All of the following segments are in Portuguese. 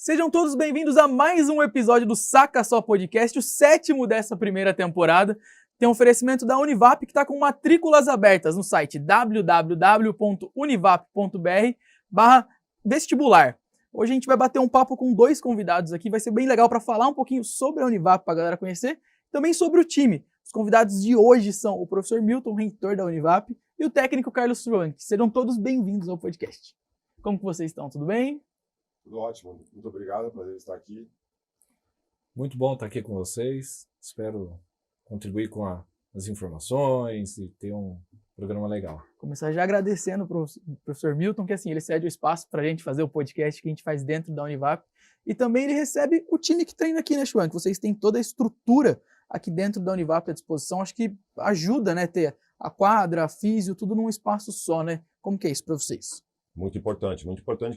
Sejam todos bem-vindos a mais um episódio do Saca Só Podcast, o 7º dessa primeira temporada. Tem um oferecimento da Univap que está com matrículas abertas no site www.univap.br/vestibular. Hoje a gente vai bater um papo com 2 convidados aqui, vai ser bem legal para falar um pouquinho sobre a Univap para a galera conhecer, também sobre o time. Os convidados de hoje são o professor Milton, reitor da Univap, e o técnico Carlos Franck. Sejam todos bem-vindos ao podcast. Como que vocês estão? Tudo bem? Tudo ótimo, muito obrigado, prazer estar aqui. Muito bom estar aqui com vocês, espero contribuir com as informações e ter um programa legal. Começar já agradecendo para o professor Milton, que assim, ele cede o espaço para a gente fazer o podcast que a gente faz dentro da Univap, e também ele recebe o time que treina aqui, né, Schwank? Vocês têm toda a estrutura aqui dentro da Univap à disposição, acho que ajuda, né, ter a quadra, a físio, tudo num espaço só, né? Como que é isso para vocês? Muito importante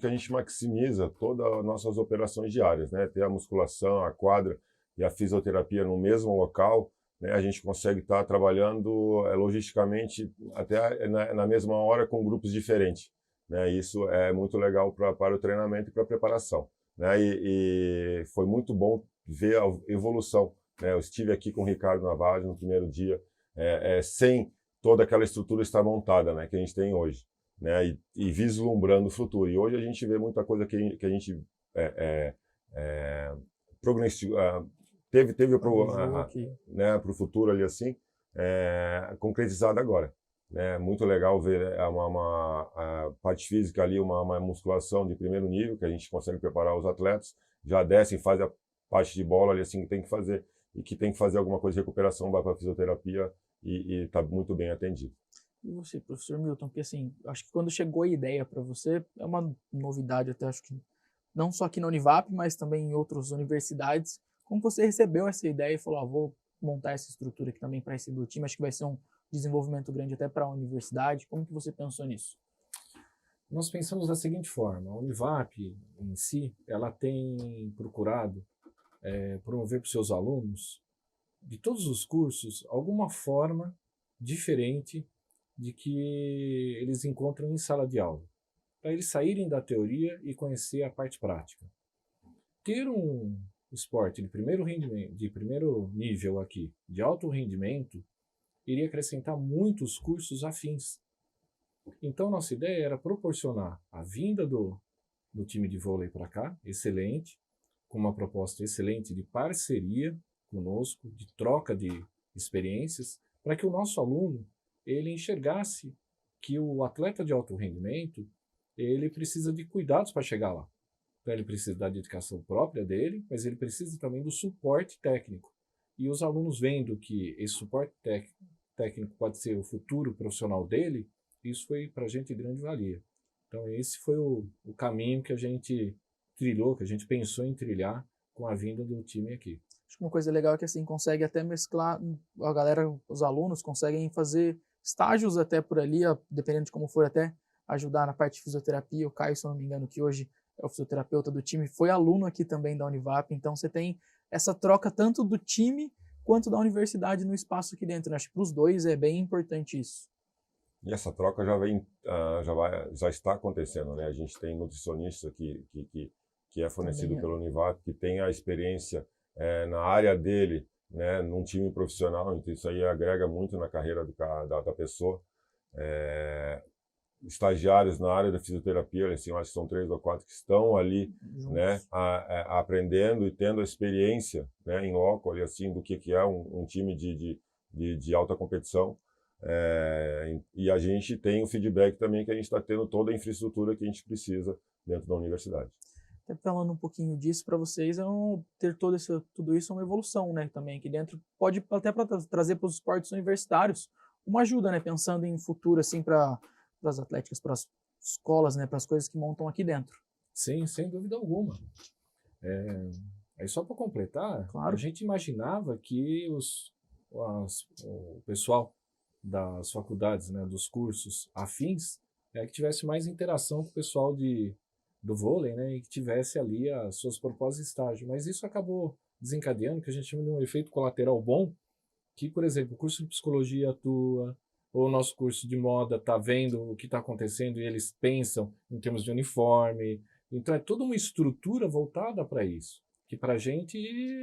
que a gente maximiza todas as nossas operações diárias, né? Ter a musculação, a quadra e a fisioterapia no mesmo local, né? A gente consegue estar trabalhando logisticamente até na mesma hora com grupos diferentes, né? Isso é muito legal para o treinamento e para a preparação, né? E foi muito bom ver a evolução, né? Eu estive aqui com o Ricardo Navarro no primeiro dia, sem toda aquela estrutura estar montada, né? Que a gente tem hoje. Né, e vislumbrando o futuro. E hoje a gente vê muita coisa que a gente teve para o futuro ali assim, concretizado agora. Né, muito legal ver a parte física ali, uma musculação de primeiro nível, que a gente consegue preparar os atletas, já descem, faz a parte de bola ali assim que tem que fazer, e que tem que fazer alguma coisa de recuperação, vai para a fisioterapia e está muito bem atendido. E você, professor Milton, porque assim, acho que quando chegou a ideia para você, é uma novidade até, acho que não só aqui na Univap, mas também em outras universidades, como você recebeu essa ideia e falou, vou montar essa estrutura aqui também para esse do time, acho que vai ser um desenvolvimento grande até para a universidade, como que você pensou nisso? Nós pensamos da seguinte forma, a Univap em si, ela tem procurado promover para os seus alunos, de todos os cursos, alguma forma diferente de que eles encontram em sala de aula, para eles saírem da teoria e conhecer a parte prática. Ter um esporte de primeiro rendimento, de primeiro nível aqui, de alto rendimento, iria acrescentar muitos cursos afins. Então nossa ideia era proporcionar a vinda do time de vôlei para cá, excelente, com uma proposta excelente de parceria conosco, de troca de experiências, para que o nosso aluno ele enxergasse que o atleta de alto rendimento, ele precisa de cuidados para chegar lá. Então ele precisa da dedicação própria dele, mas ele precisa também do suporte técnico. E os alunos vendo que esse suporte técnico pode ser o futuro profissional dele, isso foi para a gente grande valia. Então esse foi o caminho que a gente trilhou, que a gente pensou em trilhar com a vinda do time aqui. Acho que uma coisa legal é que assim consegue até mesclar, a galera, os alunos conseguem fazer estágios até por ali, dependendo de como for, até ajudar na parte de fisioterapia. O Caio, se eu não me engano, que hoje é o fisioterapeuta do time, foi aluno aqui também da Univap, então você tem essa troca tanto do time quanto da universidade no espaço aqui dentro. Acho que para os dois é bem importante isso. E essa troca já está acontecendo, né? A gente tem nutricionista que é fornecido pela Univap, que tem a experiência na área dele, né, num time profissional, então isso aí agrega muito na carreira da pessoa. Estagiários na área da fisioterapia, assim, eu acho que são 3 ou 4 que estão ali, né, aprendendo e tendo a experiência, né, em loco, ali, assim, do que é um time de alta competição. E a gente tem o feedback também que a gente está tendo toda a infraestrutura que a gente precisa dentro da universidade. Até falando um pouquinho disso para vocês, ter tudo isso é uma evolução, né, também aqui dentro, pode até trazer para os esportes universitários uma ajuda, né, pensando em futuro, assim, para as atléticas, para as escolas, né, para as coisas que montam aqui dentro. Sim, sem dúvida alguma. Aí só para completar, claro, a gente imaginava que o pessoal das faculdades, né, dos cursos afins, que tivesse mais interação com o pessoal do vôlei, né, e que tivesse ali as suas propostas de estágio. Mas isso acabou desencadeando, que a gente chama de um efeito colateral bom, que, por exemplo, o curso de psicologia atua, ou o nosso curso de moda está vendo o que está acontecendo e eles pensam em termos de uniforme, Então é toda uma estrutura voltada para isso, que para a gente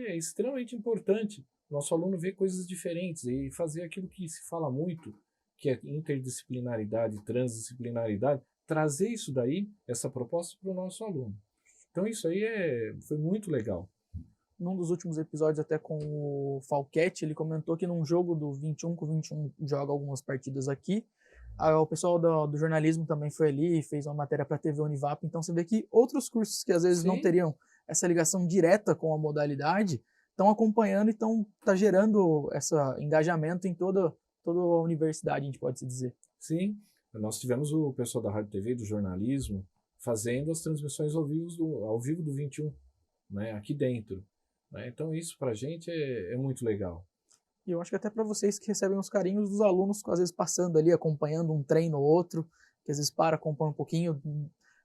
é extremamente importante. Nosso aluno vê coisas diferentes e fazer aquilo que se fala muito, que é interdisciplinaridade, transdisciplinaridade, trazer isso daí, essa proposta para o nosso aluno. Então isso aí foi muito legal. Num dos últimos episódios, até com o Falquete, ele comentou que num jogo do 21 com 21 joga algumas partidas aqui. O pessoal do jornalismo também foi ali e fez uma matéria para a TV Univap. Então você vê que outros cursos que às vezes não teriam essa ligação direta com a modalidade estão acompanhando e tá gerando esse engajamento em toda a universidade, a gente pode se dizer. Sim, nós tivemos o pessoal da Rádio TV, do jornalismo, fazendo as transmissões ao vivo do 21, né, aqui dentro. Né? Então isso para a gente é muito legal. E eu acho que até para vocês que recebem os carinhos dos alunos, às vezes passando ali, acompanhando um treino ou outro, que às vezes acompanham um pouquinho,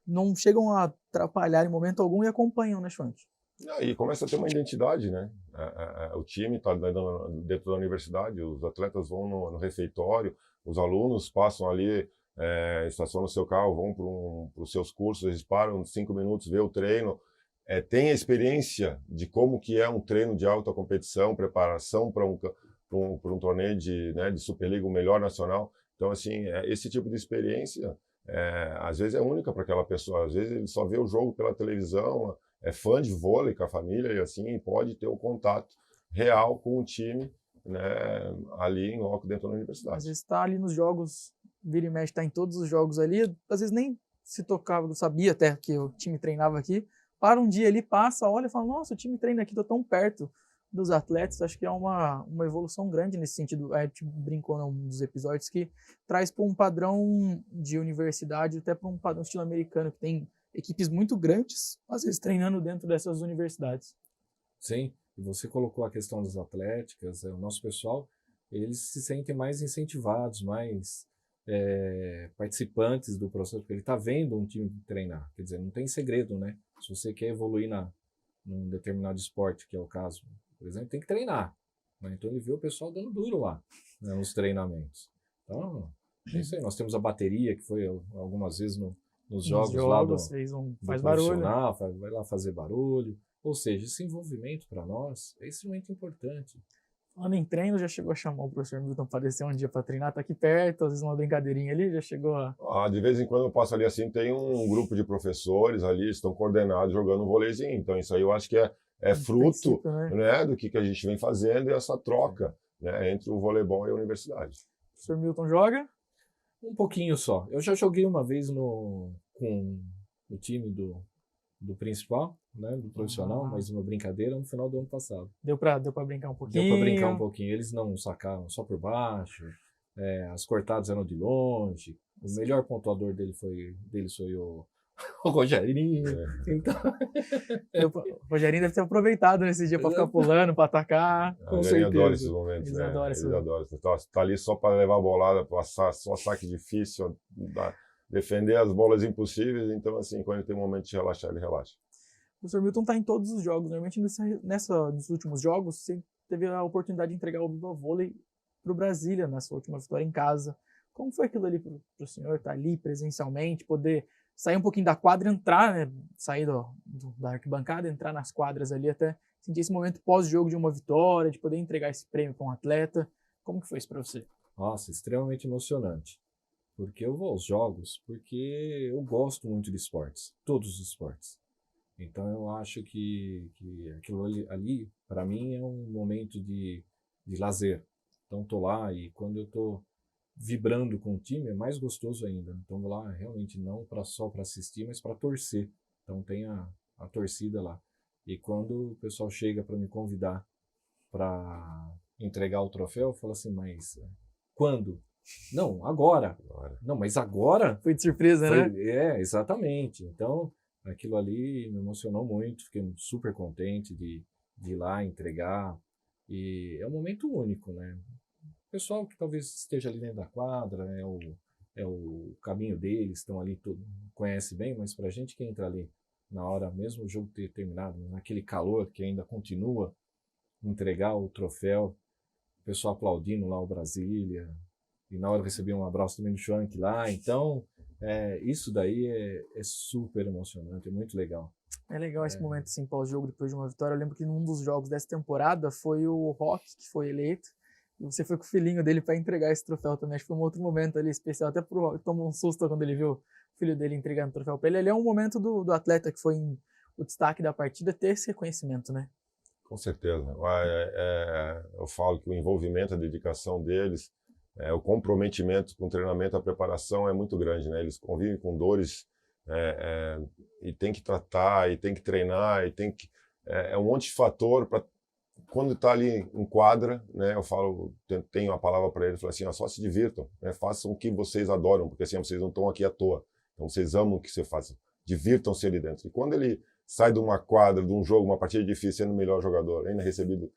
não chegam a atrapalhar em momento algum e acompanham, né, Schwank? E começa a ter uma identidade, né? O time está dentro da universidade, os atletas vão no refeitório, os alunos passam ali, estacionam o seu carro, vão para os seus cursos, eles param 5 minutos, vê o treino, tem a experiência de como que é um treino de alta competição, preparação para um torneio de Superliga, o melhor nacional. Então, assim, esse tipo de experiência, às vezes é única para aquela pessoa. Às vezes ele só vê o jogo pela televisão, é fã de vôlei com a família e assim pode ter um contato real com o time, né, ali em loco dentro da universidade. Às vezes está ali nos jogos, vira e mexe, está em todos os jogos ali, às vezes nem se tocava, sabia até que o time treinava aqui, para um dia ali, passa, olha e fala, nossa, o time treina aqui, estou tão perto dos atletas. Acho que é uma evolução grande nesse sentido. A gente brincou num dos episódios que traz para um padrão de universidade, até para um padrão estilo americano, que tem equipes muito grandes, às vezes treinando dentro dessas universidades. Sim, e você colocou a questão das atléticas, o nosso pessoal, eles se sentem mais incentivados, mais participantes do processo, porque ele está vendo um time treinar. Quer dizer, não tem segredo, né? Se você quer evoluir num determinado esporte, que é o caso, por exemplo, tem que treinar. Né? Então ele vê o pessoal dando duro lá, né, nos treinamentos. Então, é isso aí. Nós temos a bateria, que foi algumas vezes nos jogos lá do faz barulho. Vai lá fazer barulho. Ou seja, esse envolvimento para nós é extremamente importante. Falando em treino, já chegou a chamar o professor Milton para descer um dia para treinar, tá aqui perto, às vezes uma brincadeirinha ali, já chegou a... de vez em quando eu passo ali assim, tem um grupo de professores ali, estão coordenados jogando um vôleizinho, então isso aí eu acho que é fruto, né, do que a gente vem fazendo e essa troca, né, entre o voleibol e a universidade. O professor Milton joga? Um pouquinho só. Eu já joguei uma vez com o time do principal, né, do profissional, mas uma brincadeira no final do ano passado. Deu pra brincar um pouquinho? Deu pra brincar um pouquinho. Eles não sacavam só por baixo, as cortadas eram de longe. O melhor pontuador deles foi o Rogerinho. Então... O Rogerinho deve ter aproveitado nesse dia para ficar pulando, para atacar. Com certeza. Adora esses momentos. Eles adoram. Tá ali só para levar a bolada, passar só saque difícil, defender as bolas impossíveis. Então, assim, quando ele tem um momento de relaxar, ele relaxa. O professor Milton está em todos os jogos. Normalmente, nos últimos jogos, você teve a oportunidade de entregar o Viva Vôlei para o Brasília, na sua última vitória em casa. Como foi aquilo ali para o senhor estar ali presencialmente, poder sair um pouquinho da quadra, entrar, né, sair da arquibancada, entrar nas quadras ali, até sentir esse momento pós-jogo de uma vitória, de poder entregar esse prêmio para um atleta? Como que foi isso para você? Nossa, extremamente emocionante. Porque eu vou aos jogos porque eu gosto muito de esportes, todos os esportes. Então eu acho que aquilo ali para mim, é um momento de lazer. Então estou lá e quando eu estou vibrando com o time, é mais gostoso ainda. Então vou lá realmente não só para assistir, mas para torcer. Então tem a torcida lá. E quando o pessoal chega para me convidar para entregar o troféu, eu falo assim, mas quando? Não, agora. Não, mas agora? Foi de surpresa, né? Exatamente. Então aquilo ali me emocionou muito, fiquei super contente de ir lá entregar. E é um momento único, né? O pessoal que talvez esteja ali dentro da quadra, é o caminho deles, estão ali, conhece bem, mas para a gente que entra ali na hora, mesmo o jogo ter terminado, naquele calor que ainda continua, entregar o troféu, o pessoal aplaudindo lá o Brasília, e na hora eu recebi um abraço também do Schwank lá, então Isso daí é super emocionante, é muito legal. É legal esse momento assim, pós-jogo, depois de uma vitória. Eu lembro que num dos jogos dessa temporada foi o Rock que foi eleito. E você foi com o filhinho dele para entregar esse troféu também. Acho que foi um outro momento ali especial. Até pro Rock tomou um susto quando ele viu o filho dele entregando o troféu para ele. Ali é um momento do atleta que foi o destaque da partida ter esse reconhecimento, né? Com certeza. Eu falo que o envolvimento, a dedicação deles, o comprometimento com o treinamento, a preparação é muito grande, né? Eles convivem com dores e tem que tratar, e tem que treinar, e tem que... É um monte de fator para... Quando está ali em quadra, né, eu falo, tenho a palavra para eles, falo assim, só se divirtam, né? Façam o que vocês adoram, porque assim, vocês não estão aqui à toa. Então vocês amam o que você faz. Divirtam-se ali dentro. E quando ele sai de uma quadra, de um jogo, uma partida difícil, sendo o melhor jogador, ainda recebido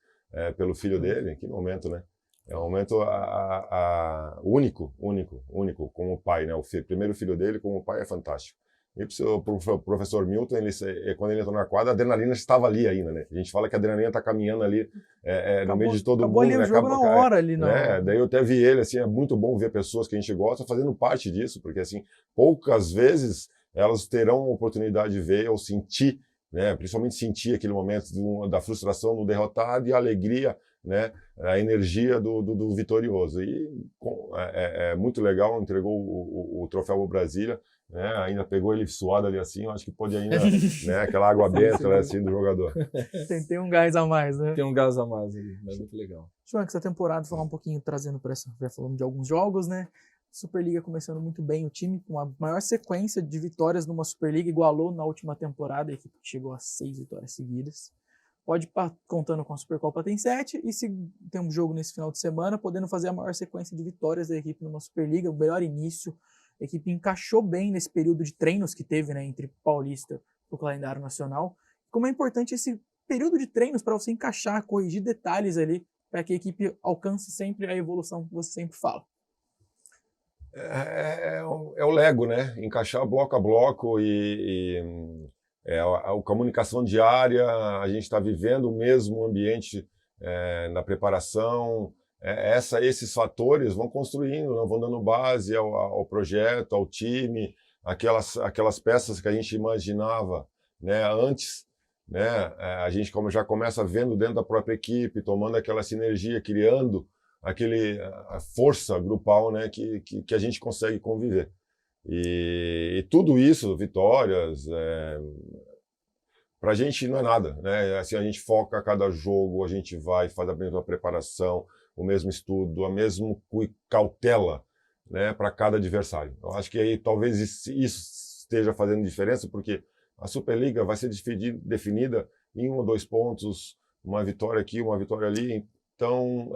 pelo filho dele, que momento, né? É um momento único como pai, né? Primeiro filho dele como pai é fantástico. E o professor Milton, quando ele entrou na quadra, a adrenalina estava ali ainda, né? A gente fala que a adrenalina está caminhando ali no meio de todo acabou mundo. Ali né? o jogo na hora ali, né? Daí eu até vi ele, assim, é muito bom ver pessoas que a gente gosta fazendo parte disso, porque assim, poucas vezes elas terão a oportunidade de ver ou sentir, né? Principalmente sentir aquele momento da frustração do derrotado e a alegria, né? A energia do vitorioso. E é muito legal, entregou o troféu ao Brasília, né? Ainda pegou ele suado ali assim, eu acho que pode ainda, né? Aquela água benta, né? Assim, do jogador. Tem um gás a mais, né? Tem um gás a mais ali, mas é muito legal. João, essa temporada, falar um pouquinho, trazendo para essa, já falamos de alguns jogos, né? Superliga começando muito bem, o time com a maior sequência de vitórias numa Superliga, igualou na última temporada, a equipe chegou a 6 vitórias seguidas. Pode ir contando com a Supercopa tem 7, e se tem um jogo nesse final de semana, podendo fazer a maior sequência de vitórias da equipe numa Superliga, o melhor início. A equipe encaixou bem nesse período de treinos que teve, né, entre Paulista e o calendário nacional. Como é importante esse período de treinos para você encaixar, corrigir detalhes ali, para que a equipe alcance sempre a evolução que você sempre fala. É o Lego, né? Encaixar bloco a bloco a comunicação diária, a gente está vivendo o mesmo ambiente na preparação. Esses fatores vão construindo, vão dando base ao projeto, ao time, aquelas peças que a gente imaginava, né, antes. Né? A gente já começa vendo dentro da própria equipe, tomando aquela sinergia, criando a força grupal, né, que a gente consegue conviver. E tudo isso, vitórias, para a gente não é nada, né? Assim, a gente foca a cada jogo, a gente vai, faz a mesma preparação, o mesmo estudo, a mesma cautela, né, para cada adversário. Eu acho que aí talvez isso esteja fazendo diferença, porque a Superliga vai ser definida em 1 ou 2 pontos, uma vitória aqui, uma vitória ali. Então,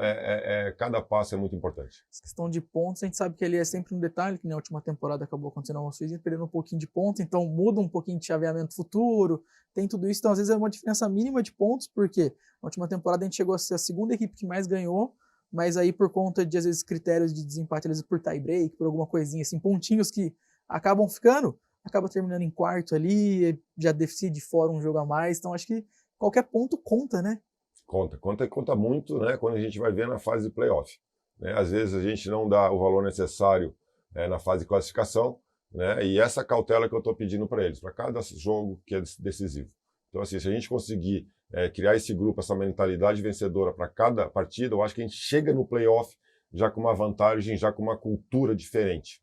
cada passo é muito importante. Essa questão de pontos, a gente sabe que ele é sempre um detalhe, que na última temporada acabou acontecendo algumas coisas, perdendo um pouquinho de pontos, então muda um pouquinho de chaveamento futuro, tem tudo isso, então às vezes é uma diferença mínima de pontos, porque na última temporada a gente chegou a ser a segunda equipe que mais ganhou, mas aí por conta de, às vezes, critérios de desempate, às vezes por tie break, por alguma coisinha assim, pontinhos que acabam ficando, acaba terminando em quarto ali, já decide fora um jogo a mais, então acho que qualquer ponto conta, né? Conta muito, né, quando a gente vai ver na fase de playoff. Né? Às vezes a gente não dá o valor necessário na fase de classificação, né? E essa cautela que eu estou pedindo para eles, para cada jogo que é decisivo. Então, assim, se a gente conseguir criar esse grupo, essa mentalidade vencedora para cada partida, eu acho que a gente chega no playoff já com uma vantagem, já com uma cultura diferente.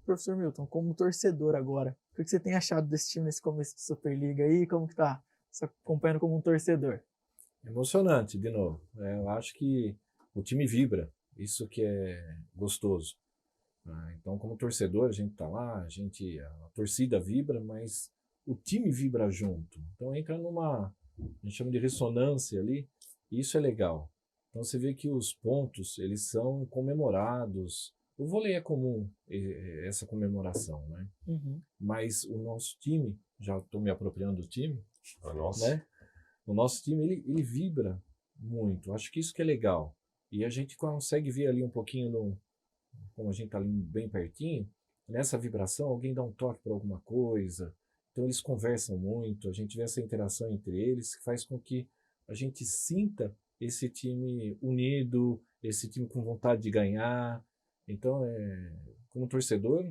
Professor Milton, como torcedor agora, o que você tem achado desse time nesse começo de Superliga aí? Como que tá? Você acompanhando como um torcedor? Emocionante, de novo. Eu acho que o time vibra, isso que é gostoso. Então, como torcedor, a gente tá lá, a torcida vibra, mas o time vibra junto. Então entra a gente chama de ressonância ali, e isso é legal. Então você vê que os pontos, eles são comemorados. O vôlei é comum essa comemoração, né? Uhum. Mas o nosso time, já estou me apropriando do time, Nossa. né? O nosso time, ele vibra muito. Acho que isso que é legal. E a gente consegue ver ali um pouquinho, como a gente está ali bem pertinho, nessa vibração, alguém dá um toque para alguma coisa. Então eles conversam muito, a gente vê essa interação entre eles, que faz com que a gente sinta esse time unido, esse time com vontade de ganhar. Então, como torcedor,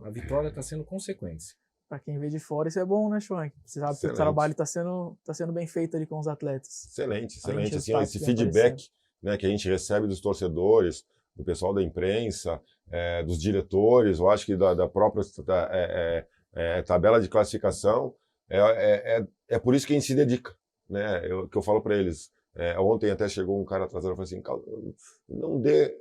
A vitória está sendo consequência. Para quem vê de fora, isso é bom, né, Schwank? Você sabe que o trabalho está sendo bem feito ali com os atletas. Excelente, excelente. Assim, esse feedback, né, que a gente recebe dos torcedores, do pessoal da imprensa, dos diretores, eu acho que da própria tabela de classificação, é por isso que a gente se dedica, né? Que eu falo para eles. Ontem até chegou um cara atrasado e falou assim, não dê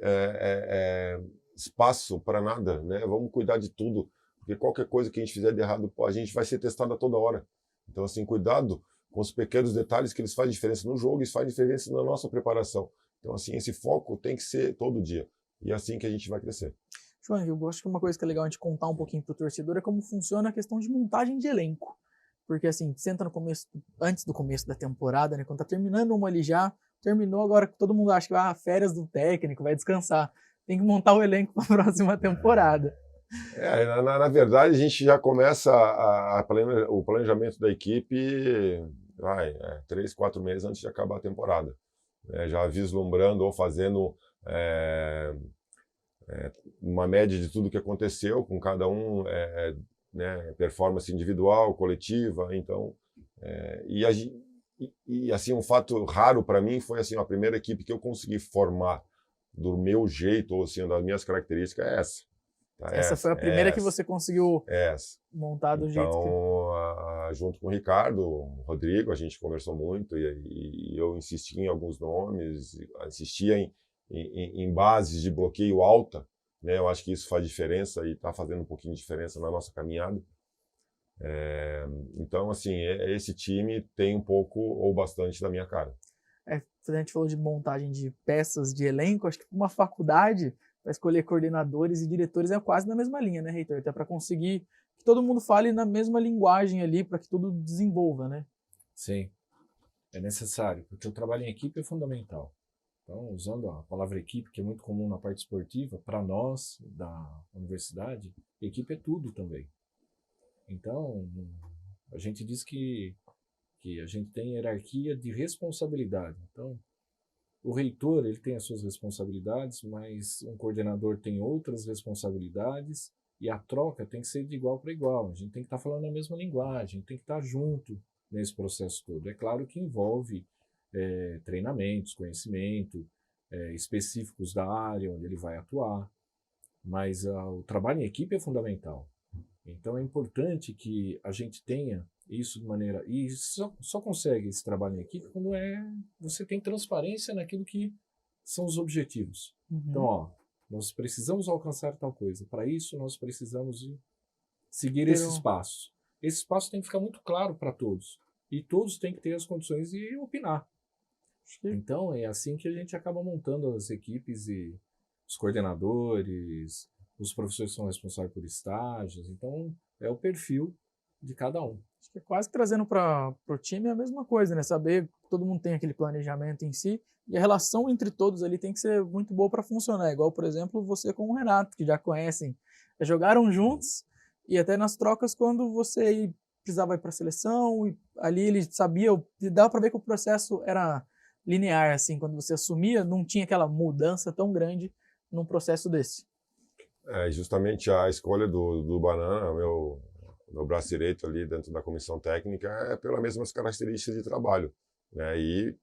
espaço para nada, né? Vamos cuidar de tudo, porque qualquer coisa que a gente fizer de errado, a gente vai ser testado a toda hora. Então, assim, cuidado com os pequenos detalhes que eles fazem diferença no jogo e fazem diferença na nossa preparação. Então, assim, esse foco tem que ser todo dia. E é assim que a gente vai crescer. João, eu acho que uma coisa que é legal a gente contar um pouquinho para o torcedor é como funciona a questão de montagem de elenco. Porque, assim, você entra no começo, antes do começo da temporada, né? Quando tá terminando uma ali já, terminou, agora todo mundo acha que vai férias do técnico, vai descansar. Tem que montar o elenco para a próxima temporada. Na verdade, a gente já começa o planejamento da equipe 3, 4 meses antes de acabar a temporada. Já vislumbrando ou fazendo uma média de tudo que aconteceu com cada um, né, performance individual, coletiva. Então, e assim, um fato raro para mim foi assim, a primeira equipe que eu consegui formar do meu jeito, ou assim, das minhas características é essa. Tá? Essa foi a primeira que você conseguiu montar do jeito que... Então, junto com o Ricardo, o Rodrigo, a gente conversou muito e eu insisti em alguns nomes, insistia em bases de bloqueio alta, né? Eu acho que isso faz diferença e está fazendo um pouquinho de diferença na nossa caminhada. Então, assim, esse time tem um pouco ou bastante da minha cara. A gente falou de montagem de peças de elenco, acho que uma faculdade para escolher coordenadores e diretores é quase na mesma linha, né, Heitor? Até para conseguir que todo mundo fale na mesma linguagem ali, para que tudo desenvolva, né? Sim, é necessário, porque o trabalho em equipe é fundamental. Então, usando a palavra equipe, que é muito comum na parte esportiva, para nós, da universidade, equipe é tudo também. Então, a gente diz que a gente tem hierarquia de responsabilidade. Então, o reitor ele tem as suas responsabilidades, mas um coordenador tem outras responsabilidades e a troca tem que ser de igual para igual. A gente tem que estar falando a mesma linguagem, tem que estar junto nesse processo todo. É claro que envolve treinamentos, conhecimento específicos da área onde ele vai atuar, mas o trabalho em equipe é fundamental. Então é importante que a gente tenha isso de maneira... E só consegue esse trabalho em equipe quando você tem transparência naquilo que são os objetivos. Uhum. Então, nós precisamos alcançar tal coisa. Para isso, nós precisamos seguir esses passos. Esse passo tem que ficar muito claro para todos. E todos têm que ter as condições de opinar. Então, é assim que a gente acaba montando as equipes e os coordenadores, os professores são responsáveis por estágios. Então, é o perfil de cada um. Acho que quase trazendo para o time é a mesma coisa, né? Saber que todo mundo tem aquele planejamento em si e a relação entre todos ali tem que ser muito boa para funcionar. Igual, por exemplo, você com o Renato, que já conhecem, já jogaram juntos e até nas trocas quando você precisava ir para a seleção e ali ele sabia, dava para ver que o processo era linear, assim, quando você assumia, não tinha aquela mudança tão grande num processo desse. Justamente a escolha do Banana, meu braço direito ali dentro da comissão técnica, é pelas mesmas características de trabalho, né? E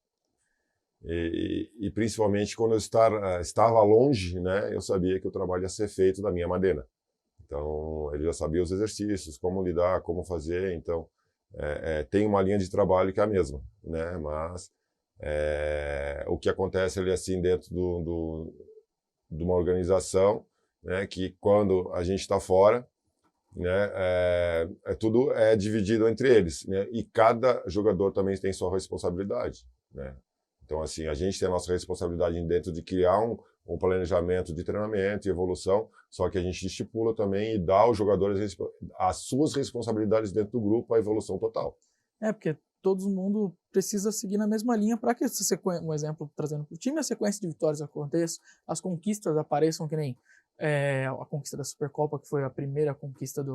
principalmente quando eu estava longe, né, eu sabia que o trabalho ia ser feito da minha maneira. Então, ele já sabia os exercícios, como lidar, como fazer. Então, tem uma linha de trabalho que é a mesma, né? Mas o que acontece ali assim dentro de uma organização, né, que quando a gente está fora, né, tudo é dividido entre eles, né, e cada jogador também tem sua responsabilidade, né? Então, assim, a gente tem a nossa responsabilidade dentro de criar um planejamento de treinamento e evolução, só que a gente estipula também e dá aos jogadores as suas responsabilidades dentro do grupo, a evolução total. Porque todo mundo precisa seguir na mesma linha para que essa sequência, um exemplo trazendo para o time, a sequência de vitórias aconteça, as conquistas apareçam, que nem a conquista da Supercopa, que foi a primeira conquista de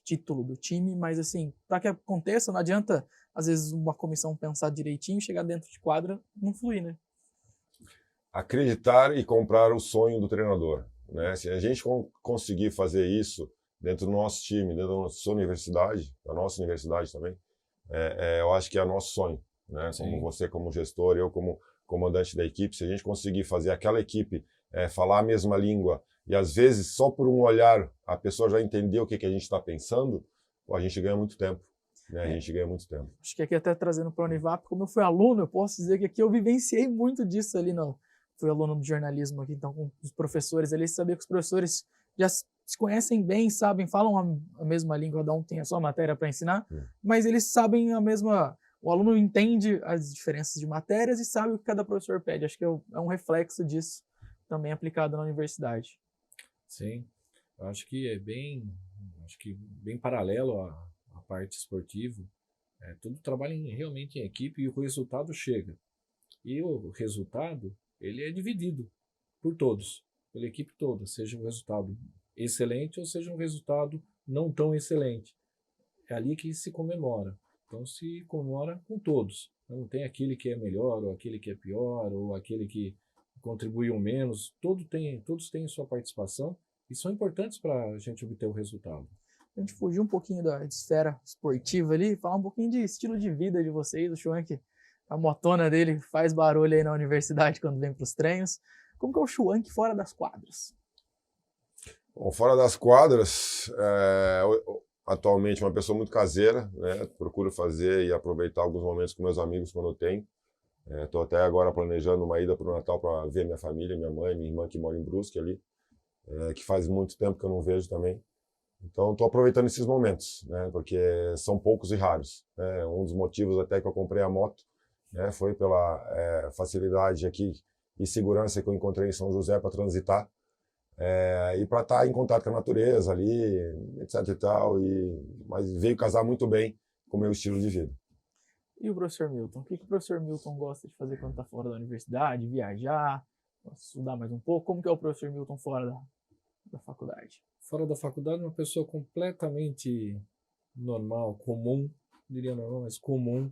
título do time, mas assim, para que aconteça, não adianta às vezes uma comissão pensar direitinho, chegar dentro de quadra, não fluir, né? Acreditar e comprar o sonho do treinador, né? Se a gente conseguir fazer isso dentro do nosso time, dentro da nossa universidade também, eu acho que é nosso sonho, né? Como você, como gestor, eu como comandante da equipe, se a gente conseguir fazer aquela equipe falar a mesma língua e às vezes só por um olhar a pessoa já entender o que a gente está pensando, pô, a gente ganha muito tempo. Né? A gente ganha muito tempo. Acho que aqui até trazendo para a Univap, como eu fui aluno, eu posso dizer que aqui eu vivenciei muito disso ali, não. Fui aluno de jornalismo aqui, então com os professores ali, sabia que os professores já se conhecem bem, sabem, falam a mesma língua, cada um tem a sua matéria para ensinar, mas eles sabem a mesma... O aluno entende as diferenças de matérias e sabe o que cada professor pede. Acho que é um reflexo disso também aplicado na universidade. Sim, eu acho que é bem paralelo à parte esportiva. Tudo trabalha realmente em equipe e o resultado chega. E o resultado, ele é dividido por todos, pela equipe toda, seja um resultado excelente ou seja um resultado não tão excelente. É ali que se comemora. Então se comemora com todos. Não tem aquele que é melhor, ou aquele que é pior, ou aquele que contribuiu menos. Todos têm sua participação e são importantes para a gente obter o resultado. A gente fugir um pouquinho da esfera esportiva ali, falar um pouquinho de estilo de vida de vocês. O Schwank, a motona dele faz barulho aí na universidade quando vem para os treinos. Como que é o Schwank fora das quadras? Bom, fora das quadras, atualmente uma pessoa muito caseira, né? Procuro fazer e aproveitar alguns momentos com meus amigos quando eu tenho. Estou até agora planejando uma ida para o Natal para ver minha família, minha mãe, minha irmã que mora em Brusque ali, que faz muito tempo que eu não vejo também. Então estou aproveitando esses momentos, né? Porque são poucos e raros. Né? Um dos motivos até que eu comprei a moto, né, foi pela facilidade aqui e segurança que eu encontrei em São José para transitar. E para estar em contato com a natureza ali, etc e tal, mas veio casar muito bem com o meu estilo de vida. E o professor Milton? O que o professor Milton gosta de fazer quando está fora da universidade? Viajar? Estudar mais um pouco? Como que é o professor Milton fora da faculdade? Fora da faculdade, uma pessoa completamente normal, comum, diria normal, mas comum.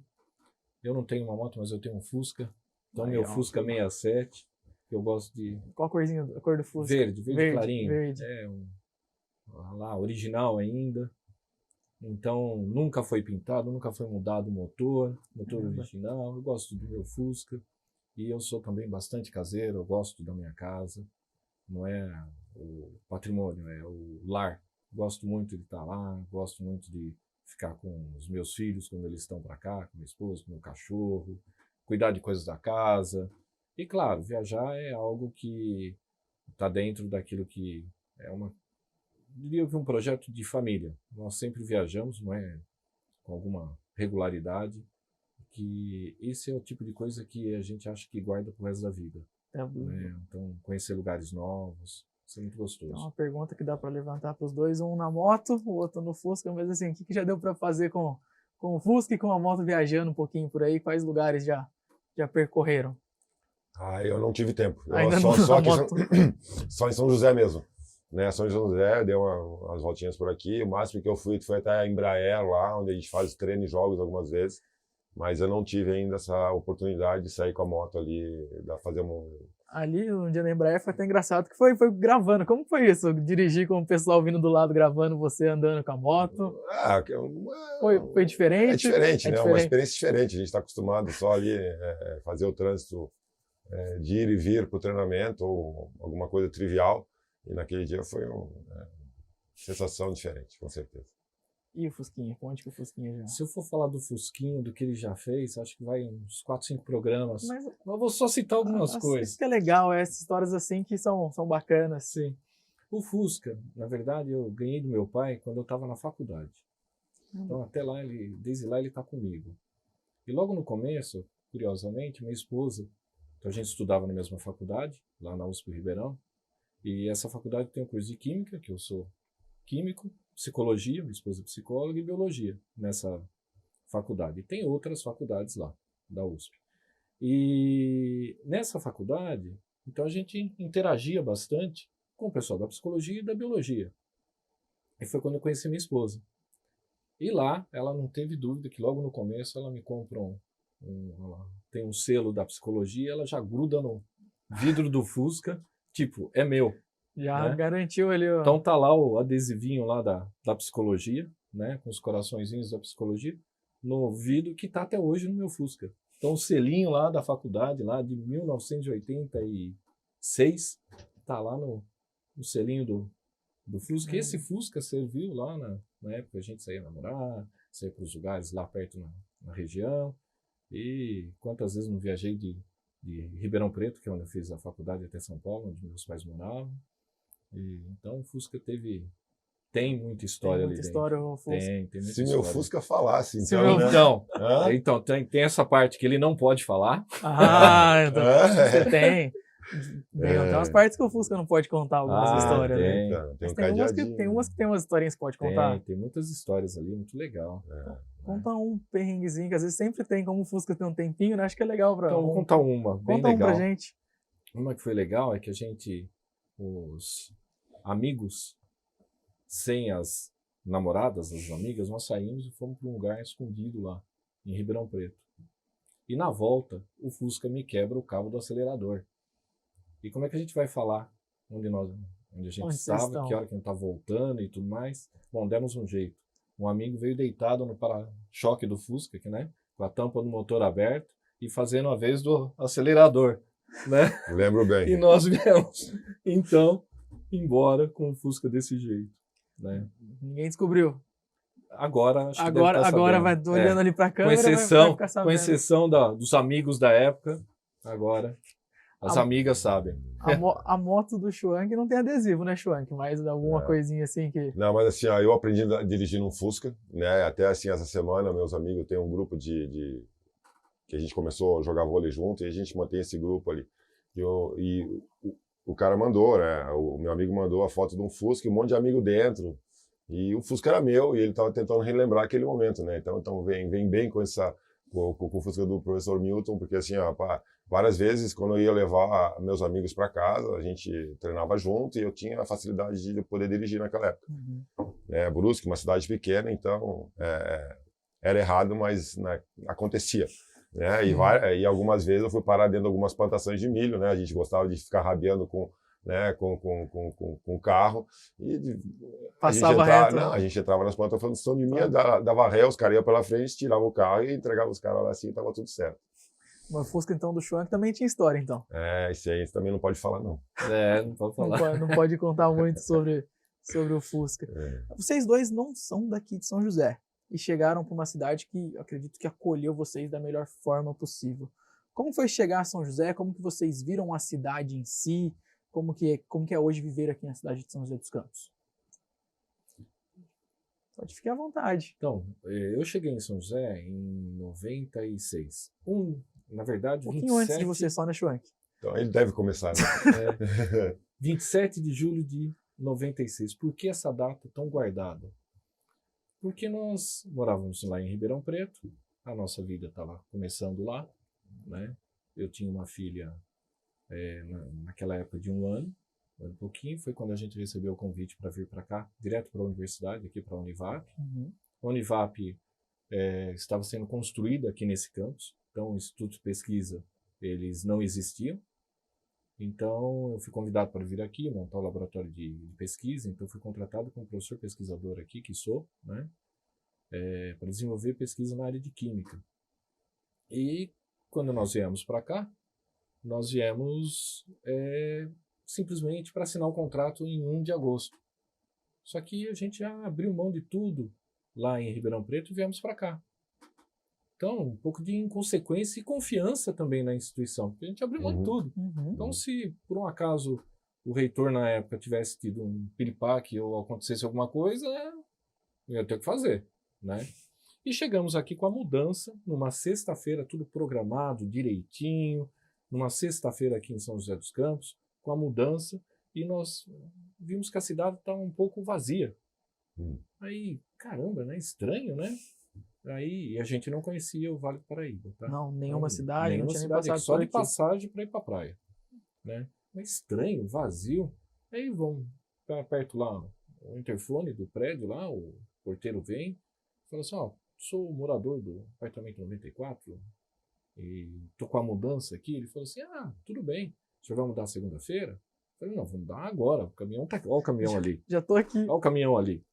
Eu não tenho uma moto, mas eu tenho um Fusca. Então meu Fusca 67. Eu gosto de... Qual a cor do Fusca? Verde clarinho. Verde. Lá, original ainda. Então, nunca foi pintado, nunca foi mudado o motor original. Eu gosto do meu Fusca. E eu sou também bastante caseiro, eu gosto da minha casa. Não é o patrimônio, é o lar. Gosto muito de estar lá, gosto muito de ficar com os meus filhos quando eles estão para cá, com minha esposa, com meu cachorro, cuidar de coisas da casa. E claro, viajar é algo que está dentro daquilo que diria que um projeto de família. Nós sempre viajamos, não é, com alguma regularidade, que esse é o tipo de coisa que a gente acha que guarda pro resto da vida. Né? Então, conhecer lugares novos, isso é muito gostoso. É uma pergunta que dá para levantar para os dois, um na moto, o outro no Fusca, mas assim, o que já deu para fazer com o Fusca e com a moto viajando um pouquinho por aí? Quais lugares já percorreram? Eu não tive tempo. Ainda Só em São José mesmo. Né? São José, dei umas voltinhas por aqui. O máximo que eu fui foi até a Embraer, lá onde a gente faz treino e jogos algumas vezes. Mas eu não tive ainda essa oportunidade de sair com a moto ali, fazer Ali, no dia da Embraer, foi até engraçado que foi gravando. Como foi isso? Dirigir com o pessoal vindo do lado, gravando você andando com a moto? Foi diferente? É diferente, né? Uma experiência diferente. A gente está acostumado só ali fazer o trânsito de ir e vir para o treinamento ou alguma coisa trivial. E naquele dia foi uma sensação diferente, com certeza. E o Fusquinha? Conte que o Fusquinha já... Se eu for falar do Fusquinha, do que ele já fez, acho que vai uns 4, 5 programas. Mas eu vou só citar algumas coisas. Isso que é legal, essas histórias assim que são bacanas. Sim. O Fusca, na verdade, eu ganhei do meu pai quando eu estava na faculdade. Então, até lá, desde lá ele está comigo. E logo no começo, curiosamente, minha esposa, então a gente estudava na mesma faculdade, lá na USP Ribeirão, e essa faculdade tem um curso de Química, que eu sou químico, Psicologia, minha esposa é psicóloga, e Biologia nessa faculdade. E tem outras faculdades lá, da USP. E nessa faculdade, então a gente interagia bastante com o pessoal da Psicologia e da Biologia. E foi quando eu conheci minha esposa. E lá, ela não teve dúvida que logo no começo ela me compra tem um selo da Psicologia, ela já gruda no vidro do Fusca, tipo, é meu. Já né? garantiu ali, ó. Então tá lá o adesivinho lá da psicologia, né? Com os coraçõezinhos da psicologia, no vidro, que tá até hoje no meu Fusca. Então o selinho lá da faculdade, lá de 1986, tá lá no selinho do Fusca. E esse Fusca serviu lá na época, a gente saía namorar, saía para os lugares lá perto na região. E quantas vezes não viajei de Ribeirão Preto, que é onde eu fiz a faculdade, até São Paulo, onde meus pais moravam. Então o Fusca tem muita história ali muita dentro. história o Fusca. Tem muita Se história. meu Fusca falasse, Se então, meu- né? Hã? Então tem essa parte que ele não pode falar. Ah, então, É. você tem. Tem umas partes que o Fusca não pode contar algumas histórias, né? tem. Então, tem Mas um tem umas cadeadinho. que tem umas historinhas que pode contar. Tem muitas histórias ali, muito legal. Conta um perrenguezinho, que às vezes sempre tem, como o Fusca tem um tempinho, né? Acho que é legal pra... Então vou contar uma bem Conta um pra legal. gente. Uma que foi legal é que os amigos, sem as namoradas, as amigas, nós saímos e fomos para um lugar escondido lá, em Ribeirão Preto. E na volta, o Fusca me quebra o cabo do acelerador. E como é que a gente vai falar onde a gente Onde vocês estava, estão? que hora que a gente está voltando e tudo mais? Bom, demos um jeito. Um amigo veio deitado no para-choque do Fusca, né, com a tampa do motor aberta e fazendo a vez do acelerador, né? Lembro bem. E nós viemos, então, embora com o Fusca desse jeito, né? Ninguém descobriu. Agora, acho que deve Agora, tá agora sabendo. vai olhando ali pra Com câmera, vai exceção, ficar com sabendo. exceção dos amigos da época, agora as amigas sabem. A moto do Schwank não tem adesivo, né, Schwank? Mas alguma coisinha assim que... Não, mas assim, ó, eu aprendi a dirigir num Fusca, né? Até assim, essa semana, meus amigos, tem um grupo que a gente começou a jogar vôlei junto e a gente mantém esse grupo ali. O cara mandou, né? O meu amigo mandou a foto de um Fusca e um monte de amigo dentro. E o Fusca era meu e ele estava tentando relembrar aquele momento, né? Então vem bem com o Fusca do professor Milton, porque assim, ó, várias vezes quando eu ia levar meus amigos para casa, a gente treinava junto e eu tinha a facilidade de poder dirigir naquela época. Brusque, uma cidade pequena, então era errado, mas acontecia. Né? E algumas vezes eu fui parar dentro de algumas plantações de milho, né? A gente gostava de ficar rabiando com o carro e Passava reto. a gente entrava nas plantações de milho, dava ré, os caras iam pela frente, tirava o carro e entregava os caras lá assim e tava tudo certo. Mas o Fusca, então, do Schwank também tinha história, então. Isso aí também não pode falar, não. Não pode falar. Não pode contar muito sobre o Fusca. Vocês dois não são daqui de São José e chegaram para uma cidade que acredito que acolheu vocês da melhor forma possível. Como foi chegar a São José? Como que vocês viram a cidade em si? Como que é hoje viver aqui na cidade de São José dos Campos? Pode ficar à vontade. Então, eu cheguei em São José em 96. Na verdade, Um pouquinho antes de você, só na Schwank. Então ele deve começar, né? 27 de julho de 96. Por que essa data tão guardada? Porque nós morávamos lá em Ribeirão Preto, a nossa vida estava começando lá, né? Eu tinha uma filha naquela época de um pouquinho, foi quando a gente recebeu o convite para vir para cá, direto para a universidade, aqui para a Univap. A Univap estava sendo construída aqui nesse campus, então institutos de pesquisa, eles não existiam. Então eu fui convidado para vir aqui, montar o laboratório de pesquisa, então fui contratado como professor pesquisador aqui, que sou, né? Para desenvolver pesquisa na área de química. E quando nós viemos para cá, nós viemos simplesmente para assinar o contrato em 1 de agosto. Só que a gente já abriu mão de tudo lá em Ribeirão Preto e viemos para cá. Então, um pouco de inconsequência e confiança também na instituição, porque a gente abriu mão de tudo. Então, se por um acaso o reitor na época tivesse tido um piripaque ou acontecesse alguma coisa, eu ia ter que fazer, né? E chegamos aqui com a mudança, numa sexta-feira, tudo programado direitinho, numa sexta-feira aqui em São José dos Campos, com a mudança, e nós vimos que a cidade estava um pouco vazia. Aí, caramba, né? Estranho, né? Aí a gente não conhecia o Vale do Paraíba, tá? Não, nenhuma cidade, nenhuma não tinha nem cidade, passado só por de aqui. passagem para ir para a praia, né? Mas estranho, vazio. Aí vamos para perto lá, o interfone do prédio lá, o porteiro vem, fala assim, sou morador do apartamento 94 e tô com a mudança aqui. Ele falou assim, tudo bem, o senhor vai mudar segunda-feira? Eu falei, não, vamos dar agora, o caminhão tá aqui, olha o caminhão ali, Já tô aqui. olha o caminhão ali.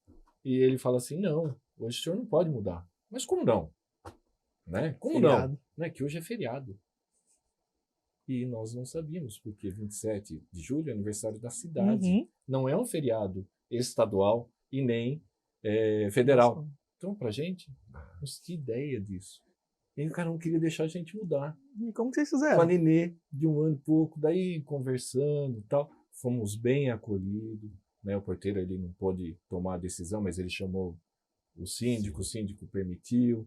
E ele fala assim, não, hoje o senhor não pode mudar. Mas como não? Né? Como Feriado. não? Né? Que hoje é feriado. E nós não sabíamos, porque 27 de julho é aniversário da cidade. Uhum. Não é um feriado estadual e nem federal. Nossa. Então, pra gente, não se tinha ideia disso. E aí o cara não queria deixar a gente mudar. E como que vocês Com a fizeram? Nenê, de 1 ano e pouco, daí conversando e tal, fomos bem acolhidos, né? O porteiro ele não pôde tomar a decisão, mas ele chamou o síndico permitiu,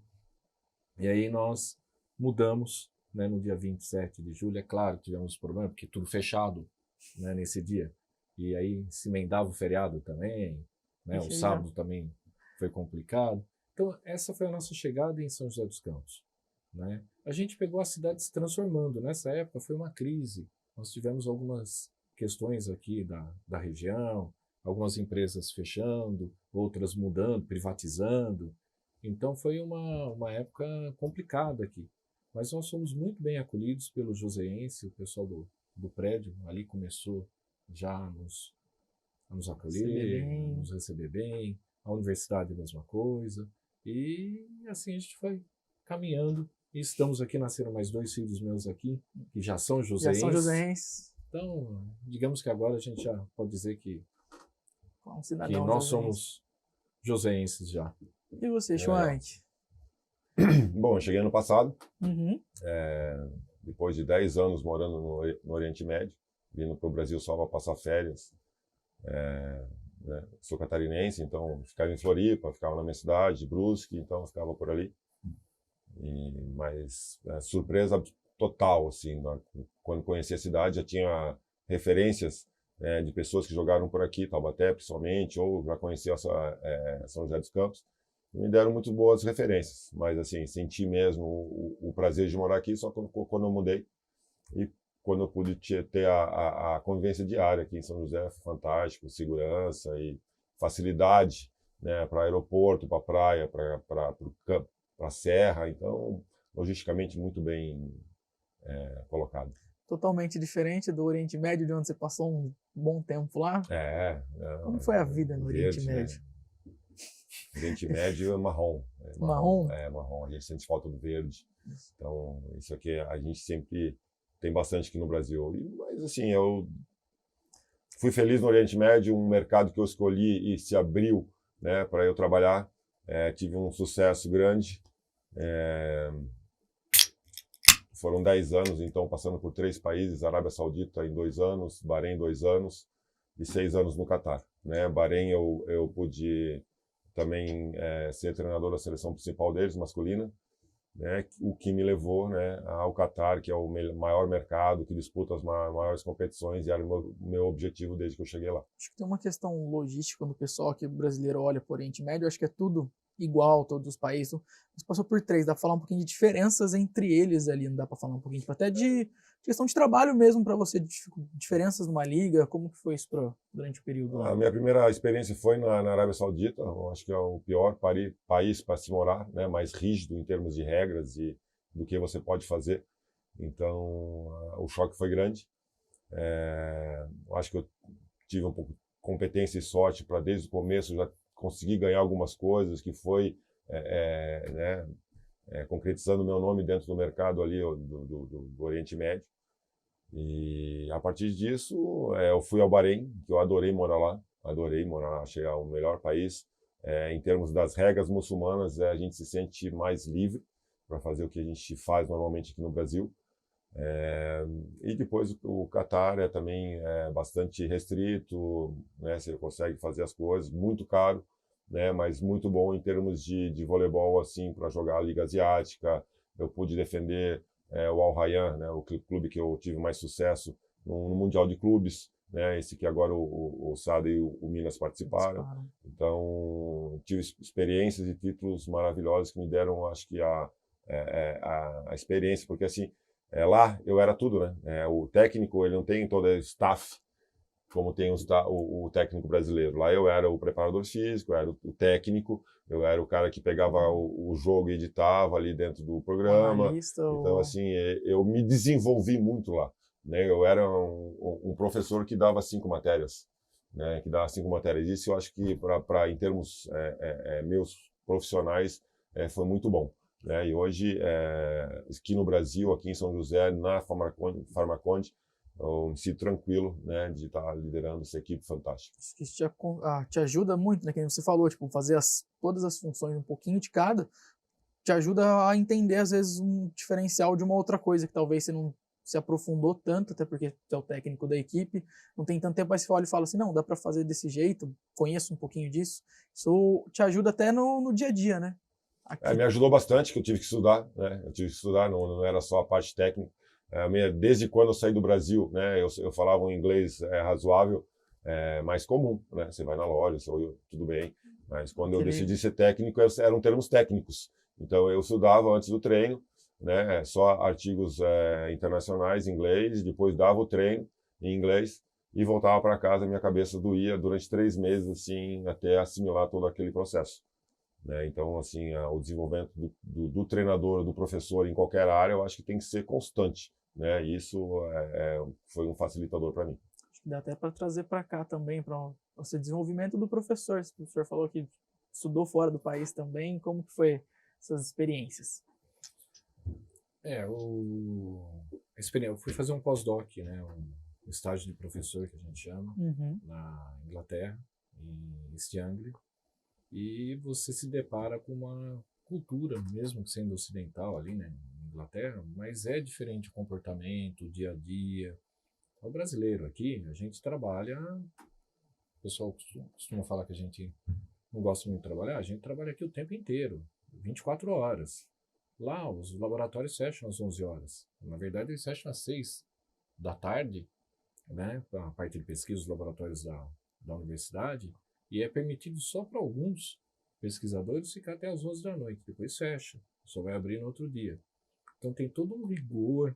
e aí nós mudamos, né, no dia 27 de julho. É claro, tivemos problema, porque tudo fechado, né, nesse dia, e aí se emendava o feriado também, né? O Ixi, sábado também foi complicado. Então essa foi a nossa chegada em São José dos Campos, né? A gente pegou a cidade se transformando. Nessa época foi uma crise. Nós tivemos algumas questões aqui da região, algumas empresas fechando, outras mudando, privatizando. Então foi uma época complicada aqui. Mas nós fomos muito bem acolhidos pelo joseense, o pessoal do prédio ali começou já a nos acolher, a nos receber bem. A universidade a mesma coisa. E assim a gente foi caminhando. E estamos aqui, nasceram mais 2 filhos meus aqui, que já são Já joseenses. são joseenses. Então, digamos que agora a gente já pode dizer que Um cidadão nós joseense. somos joseenses já. E você, Schwank? Bom, eu cheguei ano passado, Uhum. depois de 10 anos morando no Oriente Médio, vindo para o Brasil só para passar férias. Né? Sou catarinense, então ficava em Floripa, ficava na minha cidade, Brusque, então ficava por ali. Mas surpresa total, assim, quando conheci a cidade, já tinha referências de pessoas que jogaram por aqui, Taubaté principalmente, ou já conhecia São José dos Campos, e me deram muito boas referências, mas assim, senti mesmo o prazer de morar aqui só quando eu mudei, e quando eu pude ter a convivência diária aqui em São José, foi fantástico, segurança e facilidade, né, para aeroporto, para praia, para a serra, então, logisticamente muito bem colocado. Totalmente diferente do Oriente Médio, de onde você passou um bom tempo lá. Como foi a vida no Oriente Médio? Né? Oriente Médio é marrom. Marrom? Marrom. A gente sente falta do verde. Então, isso aqui a gente sempre tem bastante aqui no Brasil. Mas, assim, eu fui feliz no Oriente Médio, um mercado que eu escolhi e se abriu, né, para eu trabalhar. Tive um sucesso grande. Foram 10 anos, então, passando por 3 países, Arábia Saudita em 2 anos, Bahrein 2 anos e 6 anos no Catar. Né? Bahrein eu pude também ser treinador da seleção principal deles, masculina, né? O que me levou, né, ao Catar, que é o maior mercado, que disputa as maiores competições, e era o meu objetivo desde que eu cheguei lá. Acho que tem uma questão logística quando o pessoal aqui brasileiro olha para o Oriente Médio, acho que é tudo igual, todos os países. Mas passou por 3, dá para falar um pouquinho de diferenças entre eles ali, não dá para falar um pouquinho até de questão de trabalho mesmo para você, diferenças numa liga, como que foi isso durante o período lá? A minha primeira experiência foi na Arábia Saudita, eu acho que é o pior país para se morar, né, mais rígido em termos de regras e do que você pode fazer. Então, o choque foi grande. Eu acho que eu tive um pouco de competência e sorte para desde o começo já conseguir ganhar algumas coisas, que foi né, concretizando o meu nome dentro do mercado ali do Oriente Médio. E a partir disso, eu fui ao Bahrein, que eu adorei morar lá, achei o melhor país. Em termos das regras muçulmanas, a gente se sente mais livre para fazer o que a gente faz normalmente aqui no Brasil. E depois o Catar também bastante restrito, né? Você consegue fazer as coisas, muito caro, né? Mas muito bom em termos de voleibol, assim, para jogar a Liga Asiática. Eu pude defender o Al Rayyan, né? O clube que eu tive mais sucesso no Mundial de Clubes, né? Esse que agora o SAD e o Minas participaram. Então, tive experiências e títulos maravilhosos que me deram, acho que a experiência, porque assim, lá eu era tudo, né? O técnico, ele não tem todo o staff como tem o técnico brasileiro. Lá eu era o preparador físico, eu era o técnico, eu era o cara que pegava o jogo e editava ali dentro do programa. Então, assim, eu me desenvolvi muito lá. né? Eu era um professor que dava 5 matérias, né? Que dava 5 matérias. Isso eu acho que, em termos meus profissionais, foi muito bom. Né? E hoje, aqui no Brasil, aqui em São José, na Pharmaconde, eu me sinto tranquilo, né, de estar liderando essa equipe fantástica. Isso te ajuda muito, né? Que você falou, tipo, fazer todas as funções um pouquinho de cada, te ajuda a entender, às vezes, um diferencial de uma outra coisa que talvez você não se aprofundou tanto, até porque você é o técnico da equipe, não tem tanto tempo, mas você olha e fala assim, não, dá para fazer desse jeito, conheço um pouquinho disso. Isso te ajuda até no dia a dia, né? Me ajudou bastante, que eu tive que estudar, né? Eu tive que estudar, não era só a parte técnica. Desde quando eu saí do Brasil, né? Eu falava um inglês razoável, mais comum, né? Você vai na loja, tudo bem. Mas quando eu decidi ser técnico, eram termos técnicos. Então eu estudava antes do treino, né? Só artigos internacionais em inglês, depois dava o treino em inglês e voltava para casa, minha cabeça doía durante 3 meses, assim, até assimilar todo aquele processo. Né? Então, assim, o desenvolvimento do treinador, do professor em qualquer área, eu acho que tem que ser constante. Né? E isso foi um facilitador para mim. Acho que dá até para trazer para cá também, para o desenvolvimento do professor. O professor falou que estudou fora do país também. Como que foi essas experiências? Eu fui fazer um pós-doc, né? Um estágio de professor, que a gente chama, na Inglaterra, em East Anglia. E você se depara com uma cultura, mesmo sendo ocidental ali, né, na Inglaterra, mas é diferente o comportamento, o dia a dia. O brasileiro aqui, a gente trabalha, o pessoal costuma falar que a gente não gosta muito de trabalhar, a gente trabalha aqui o tempo inteiro, 24 horas. Lá, os laboratórios fecham às 11 horas. Na verdade, eles fecham às 6 da tarde, né, a parte de pesquisa dos laboratórios da universidade, e é permitido só para alguns pesquisadores ficar até as 11 da noite. Depois fecha, só vai abrir no outro dia. Então tem todo um rigor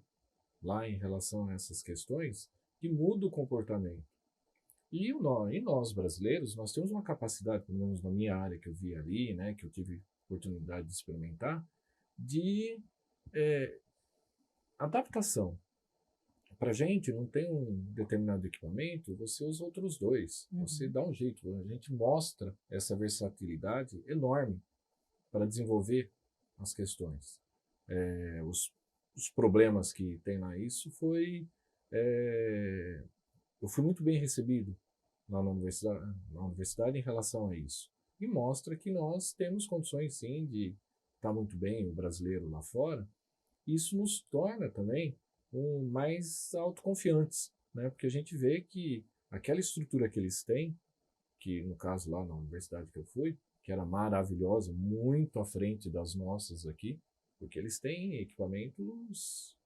lá em relação a essas questões que muda o comportamento. E nós brasileiros, nós temos uma capacidade, pelo menos na minha área que eu vi ali, né, que eu tive oportunidade de experimentar, de adaptação. Para a gente, não tem um determinado equipamento, você usa outros 2. Você dá um jeito. A gente mostra essa versatilidade enorme para desenvolver as questões. Os problemas que tem lá, isso foi... eu fui muito bem recebido lá na universidade em relação a isso. E mostra que nós temos condições, sim, de estar muito bem o brasileiro lá fora. Isso nos torna também mais autoconfiantes, né? Porque a gente vê que aquela estrutura que eles têm, que no caso lá na universidade que eu fui, que era maravilhosa, muito à frente das nossas aqui, porque eles têm equipamentos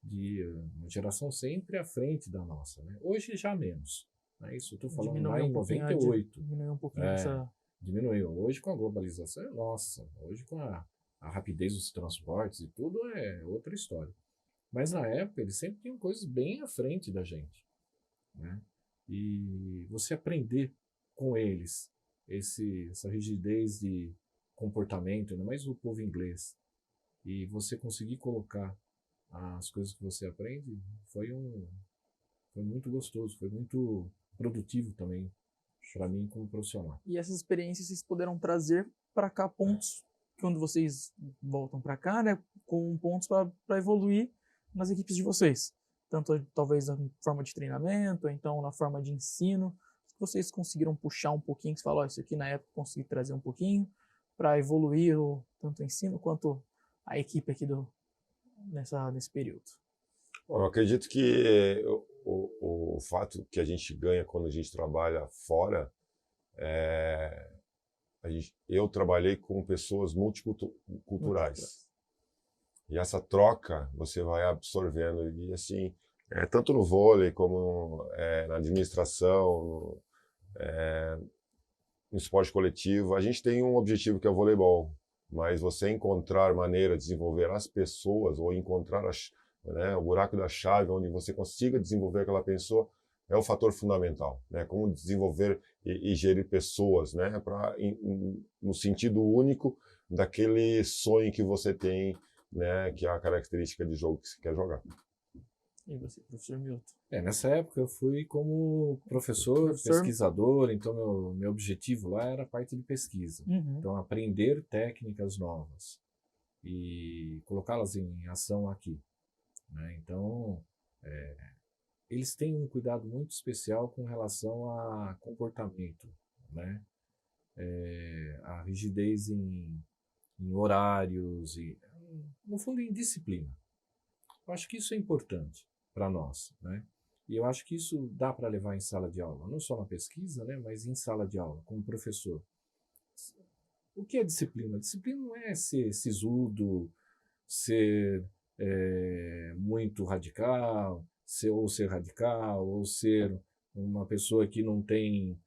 de uma geração sempre à frente da nossa, né? Hoje já menos, né? Isso eu estou falando lá em 98. Diminuiu um pouquinho essa... Diminuiu. Hoje com a globalização, nossa, hoje com a rapidez dos transportes e tudo é outra história. Mas na época eles sempre tinham coisas bem à frente da gente, né? E você aprender com eles essa rigidez de comportamento, ainda mais o povo inglês, e você conseguir colocar as coisas que você aprende, foi muito gostoso, foi muito produtivo também para mim como profissional. E essas experiências vocês puderam trazer para cá pontos, quando vocês voltam para cá, né, com pontos para evoluir nas equipes de vocês, tanto talvez na forma de treinamento, ou então na forma de ensino, que vocês conseguiram puxar um pouquinho, que você falou, isso aqui na época eu consegui trazer um pouquinho, para evoluir tanto o ensino quanto a equipe aqui nesse período. Bom, eu acredito que o fato que a gente ganha quando a gente trabalha fora, eu trabalhei com pessoas multiculturais. E essa troca você vai absorvendo. E assim, tanto no vôlei como na administração, no esporte coletivo, a gente tem um objetivo que é o voleibol. Mas você encontrar maneira de desenvolver as pessoas ou encontrar o buraco da chave onde você consiga desenvolver aquela pessoa é o fator fundamental, né? Como desenvolver e gerir pessoas, né? No sentido único daquele sonho que você tem, né? Que é a característica de jogo que você quer jogar. E você, professor Milton? Nessa época eu fui como professor, pesquisador, então meu objetivo lá era a parte de pesquisa. Uhum. Então, aprender técnicas novas e colocá-las em ação aqui, né? Então, eles têm um cuidado muito especial com relação a comportamento, né? A rigidez em horários, e, no fundo, em disciplina. Eu acho que isso é importante para nós, né? E eu acho que isso dá para levar em sala de aula, não só na pesquisa, né, mas em sala de aula, como professor. O que é disciplina? Disciplina não é ser sisudo, ser muito radical, ser radical, ou ser uma pessoa que não tem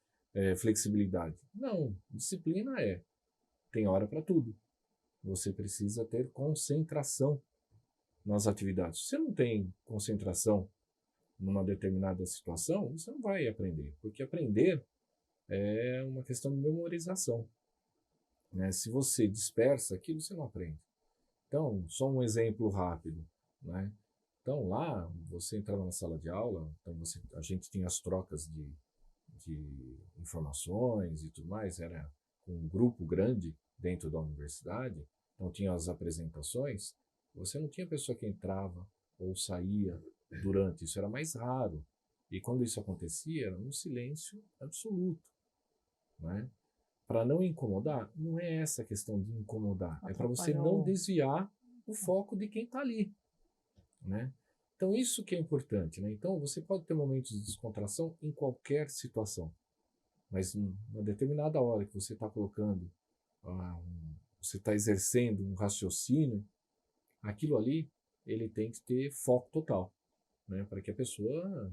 flexibilidade. Não, disciplina tem hora para tudo. Você precisa ter concentração nas atividades. Se você não tem concentração numa determinada situação, você não vai aprender, porque aprender é uma questão de memorização, né? Se você dispersa aquilo, você não aprende. Então, só um exemplo rápido, né? Então, lá, você entrava na sala de aula, então a gente tinha as trocas de informações e tudo mais, era um grupo grande dentro da universidade, então tinha as apresentações. Você não tinha pessoa que entrava ou saía durante, isso era mais raro. E quando isso acontecia, era um silêncio absoluto, né? Para não incomodar, não é essa a questão de incomodar, é para você não desviar o foco de quem está ali, né? Então isso que é importante, né? Então você pode ter momentos de descontração em qualquer situação, mas numa determinada hora que você está colocando, você está exercendo um raciocínio, aquilo ali, ele tem que ter foco total, né? Para que a pessoa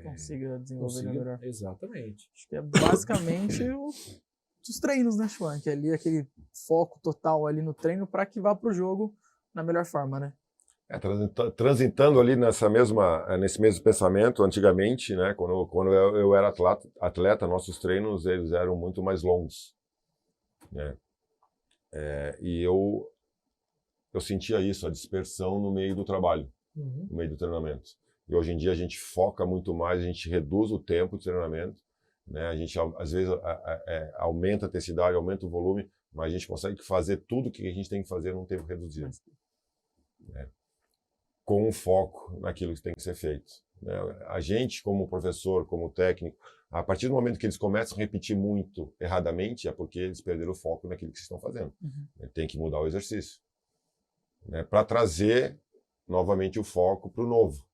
consiga desenvolver melhor. Exatamente. Acho que é basicamente os treinos, né, Schwank? Ali aquele foco total ali no treino para que vá para o jogo na melhor forma, né? Transitando ali nesse mesmo pensamento, antigamente, né, quando eu era atleta, nossos treinos eles eram muito mais longos, né? E eu sentia isso, a dispersão no meio do trabalho, no meio do treinamento. E hoje em dia a gente foca muito mais, a gente reduz o tempo de treinamento, né? A gente às vezes aumenta a intensidade, aumenta o volume, mas a gente consegue fazer tudo o que a gente tem que fazer num tempo reduzido, né? Com um foco naquilo que tem que ser feito, né? A gente, como professor, como técnico, a partir do momento que eles começam a repetir muito erradamente, é porque eles perderam o foco naquilo que vocês estão fazendo. Tem que mudar o exercício, né, para trazer novamente o foco para o novo.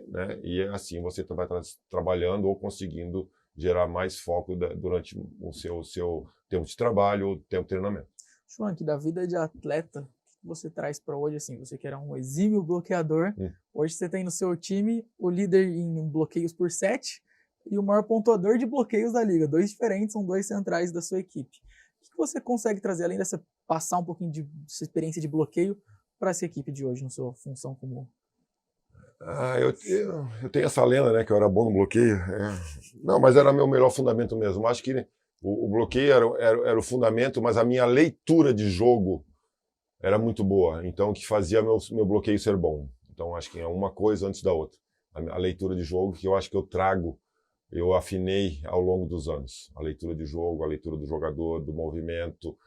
Né, e assim você vai trabalhando ou conseguindo gerar mais foco durante o seu tempo de trabalho ou tempo de treinamento. Schwank, da vida de atleta, o que você traz para hoje? Assim, você que era um exímio bloqueador, hoje você tem no seu time o líder em bloqueios por set e o maior pontuador de bloqueios da liga. 2 diferentes, são 2 centrais da sua equipe. O que você consegue trazer, além dessa, passar um pouquinho dessa experiência de bloqueio para essa equipe de hoje, na sua função como... Eu tenho essa lenda, né, que eu era bom no bloqueio. Não, mas era meu melhor fundamento mesmo. Acho que o bloqueio era o fundamento, mas a minha leitura de jogo era muito boa. Então, o que fazia meu bloqueio ser bom. Então, acho que é uma coisa antes da outra. A leitura de jogo, que eu acho que eu afinei ao longo dos anos. A leitura de jogo, a leitura do jogador, do movimento.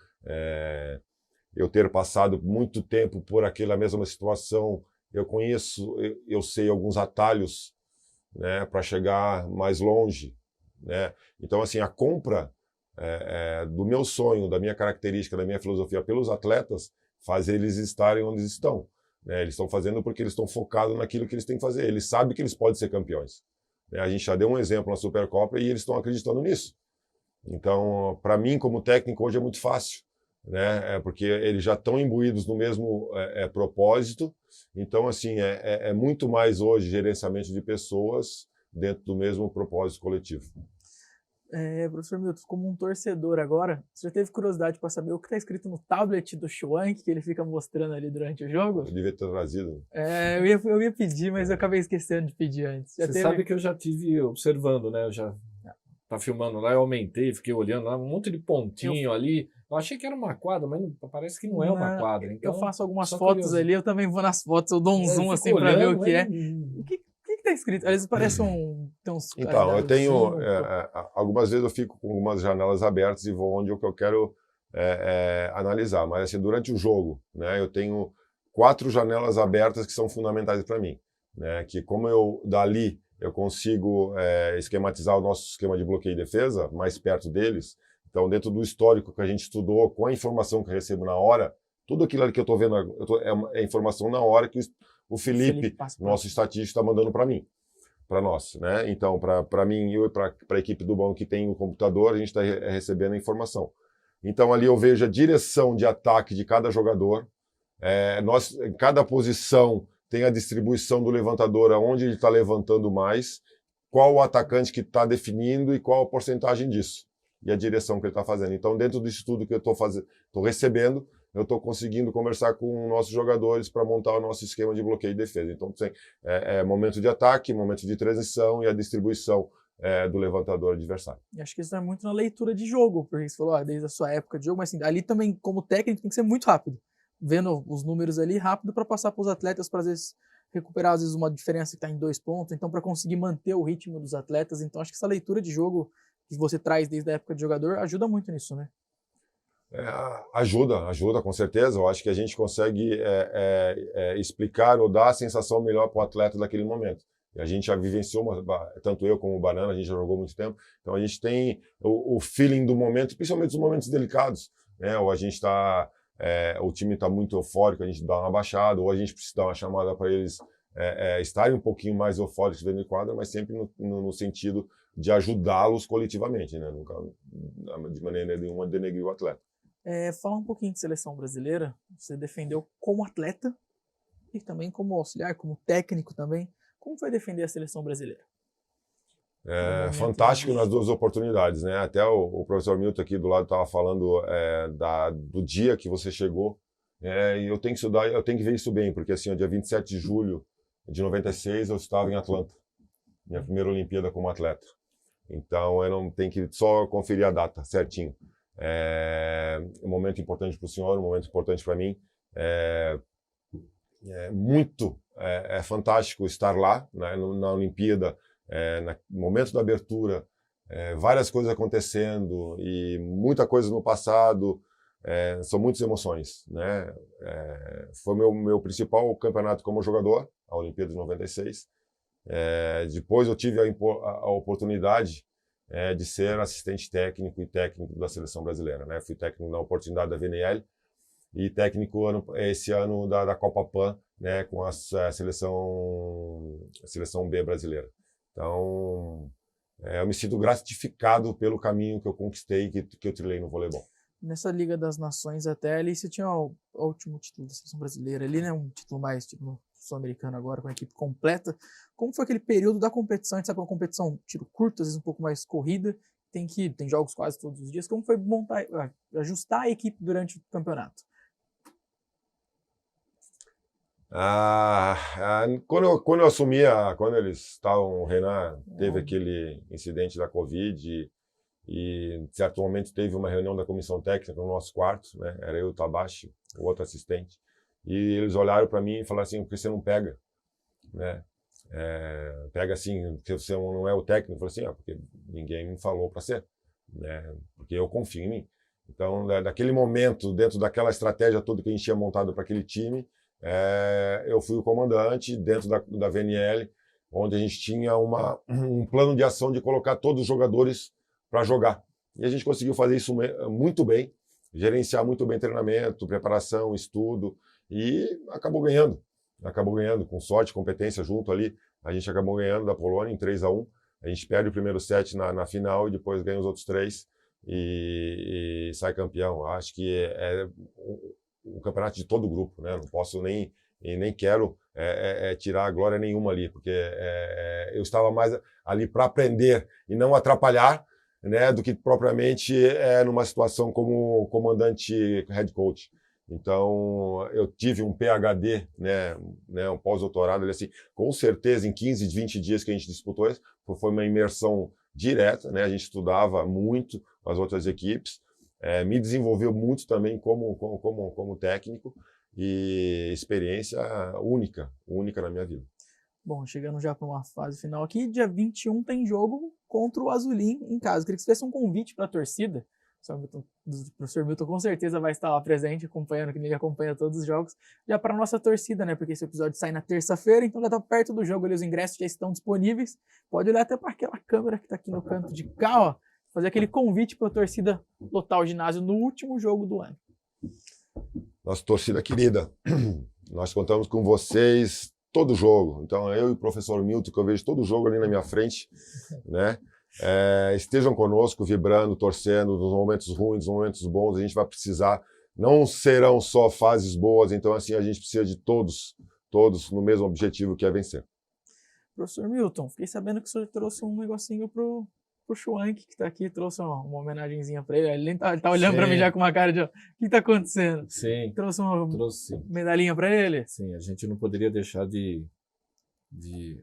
Eu ter passado muito tempo por aquela mesma situação, eu sei alguns atalhos, né, para chegar mais longe, né? Então, assim, a compra do meu sonho, da minha característica, da minha filosofia pelos atletas, faz eles estarem onde estão, né? Eles estão fazendo porque eles estão focados naquilo que eles têm que fazer. Eles sabem que eles podem ser campeões, né? A gente já deu um exemplo na Supercopa e eles estão acreditando nisso. Então, para mim, como técnico, hoje é muito fácil, né? Porque eles já estão imbuídos no mesmo propósito. Então, assim, é muito mais hoje gerenciamento de pessoas dentro do mesmo propósito coletivo. Professor Milton, como um torcedor agora, você já teve curiosidade para saber o que está escrito no tablet do Schwank, que ele fica mostrando ali durante o jogo? Eu devia ter trazido. Eu ia pedir, mas eu acabei esquecendo de pedir antes. Você sabe que eu já tive observando, né? Eu já tá filmando lá, eu aumentei, fiquei olhando lá, um monte de pontinho ali. Eu achei que era uma quadra, mas parece que não é uma quadra. Então, eu faço algumas fotos ali, eu também vou nas fotos, eu dou um zoom assim para ver o que é. O que tá escrito? Às vezes parece tem uns Então, eu tenho... calendários, algumas vezes eu fico com algumas janelas abertas e vou onde eu quero analisar. Mas, assim, durante o jogo, né, eu tenho 4 janelas abertas que são fundamentais para mim. Né, que como dali eu consigo esquematizar o nosso esquema de bloqueio e defesa mais perto deles. Então, dentro do histórico que a gente estudou, com a informação que eu recebo na hora, tudo aquilo ali que eu estou vendo é informação na hora que o Felipe nosso estatístico, está mandando para mim, para nós. Né? Então, para mim e para a equipe do banco que tem o computador, a gente está recebendo a informação. Então, ali eu vejo a direção de ataque de cada jogador. Em cada posição tem a distribuição do levantador, aonde ele está levantando mais, qual o atacante que está definindo e qual a porcentagem disso. E a direção que ele está fazendo. Então, dentro disso tudo que eu estou recebendo, eu estou conseguindo conversar com nossos jogadores para montar o nosso esquema de bloqueio e defesa. Então, tem momento de ataque, momento de transição e a distribuição do levantador adversário. E acho que isso é muito na leitura de jogo, porque você falou desde a sua época de jogo, mas assim, ali também, como técnico, tem que ser muito rápido. Vendo os números ali rápido para passar para os atletas, para às vezes recuperar às vezes uma diferença que está em 2 pontos, então para conseguir manter o ritmo dos atletas. Então acho que essa leitura de jogo que você traz desde a época de jogador ajuda muito nisso, né? Ajuda, com certeza. Eu acho que a gente consegue explicar ou dar a sensação melhor para o atleta naquele momento. E a gente já vivenciou, tanto eu como o Banana, a gente já jogou muito tempo, então a gente tem o feeling do momento, principalmente os momentos delicados, né? Ou a gente está, o time está muito eufórico, a gente dá uma baixada, ou a gente precisa dar uma chamada para eles estarem um pouquinho mais eufóricos dentro de quadra, mas sempre no sentido de ajudá-los coletivamente, né? Nunca, de maneira nenhuma, denegrir o atleta. Falar um pouquinho de seleção brasileira, você defendeu como atleta e também como auxiliar, como técnico também. Como foi defender a seleção brasileira? Fantástico nas 2 oportunidades, né? Até o professor Milton aqui do lado estava falando do dia que você chegou, e eu tenho que estudar, eu tenho que ver isso bem, porque assim, dia 27 de julho de 96 eu estava em Atlanta, minha primeira Olimpíada como atleta. Então eu não tenho que só conferir a data certinho. Um momento importante para o senhor, um momento importante para mim. É fantástico estar lá, né, na Olimpíada, no momento da abertura, várias coisas acontecendo e muita coisa no passado, são muitas emoções, né? Foi meu principal campeonato como jogador, a Olimpíada de 96. Depois eu tive a oportunidade de ser assistente técnico e técnico da seleção brasileira, né? Fui técnico na oportunidade da VNL e técnico esse ano da Copa Pan, né, com a seleção B brasileira. Então, eu me sinto gratificado pelo caminho que eu conquistei, que eu trilhei no voleibol. Nessa Liga das Nações até ali você tinha o último título da seleção brasileira ali, né, um título mais tipo sul-americano agora com a equipe completa. Como foi aquele período da competição? A gente sabe que é uma competição tiro curto, às vezes um pouco mais corrida, tem jogos quase todos os dias. Como foi ajustar a equipe durante o campeonato? Quando eu assumi, quando eles estavam, o Renan teve aquele incidente da Covid e em certo momento teve uma reunião da comissão técnica no nosso quarto, né? Era eu, o Tabashi, o outro assistente, e eles olharam para mim e falaram assim: por que você não pega? Né? Pega assim, porque você não é o técnico. Eu falei assim: porque ninguém me falou para ser, né? Porque eu confio em mim. Então, daquele momento, dentro daquela estratégia toda que a gente tinha montado para aquele time, eu fui o comandante dentro da VNL, onde a gente tinha um plano de ação de colocar todos os jogadores para jogar. E a gente conseguiu fazer isso muito bem, gerenciar muito bem treinamento, preparação, estudo, e acabou ganhando. Acabou ganhando, com sorte, competência junto ali. A gente acabou ganhando da Polônia em 3-1. A gente perde o primeiro set na final e depois ganha os outros 3 e sai campeão. Acho que é um campeonato de todo o grupo, né? Não posso nem quero tirar a glória nenhuma ali, porque eu estava mais ali para aprender e não atrapalhar, né, do que propriamente numa situação como comandante head coach. Então, eu tive um PhD, né, um pós-doutorado, assim, com certeza em 15, 20 dias que a gente disputou, foi uma imersão direta, né, a gente estudava muito com as outras equipes, me desenvolveu muito também como técnico e experiência única na minha vida. Bom, chegando já para uma fase final aqui, dia 21 tem jogo contra o Azulim em casa. Queria que você fizesse um convite para a torcida. O professor Milton com certeza vai estar lá presente, acompanhando, que ele acompanha todos os jogos, já para a nossa torcida, né? Porque esse episódio sai na terça-feira, então já está perto do jogo ali, os ingressos já estão disponíveis. Pode olhar até para aquela câmera que está aqui no canto de cá, ó, fazer aquele convite para a torcida lotar o ginásio no último jogo do ano. Nossa torcida querida, nós contamos com vocês todo jogo. Então, eu e o professor Milton, que eu vejo todo jogo ali na minha frente, né? Estejam conosco, vibrando, torcendo, nos momentos ruins, nos momentos bons, a gente vai precisar, não serão só fases boas, então assim, a gente precisa de todos no mesmo objetivo, que é vencer. Professor Milton, fiquei sabendo que o senhor trouxe um negocinho pro Schwank, que tá aqui, trouxe uma homenagenzinha para ele, ele tá olhando para mim já com uma cara de, o que tá acontecendo? Sim. Trouxe uma Sim. medalhinha para ele? Sim, a gente não poderia deixar de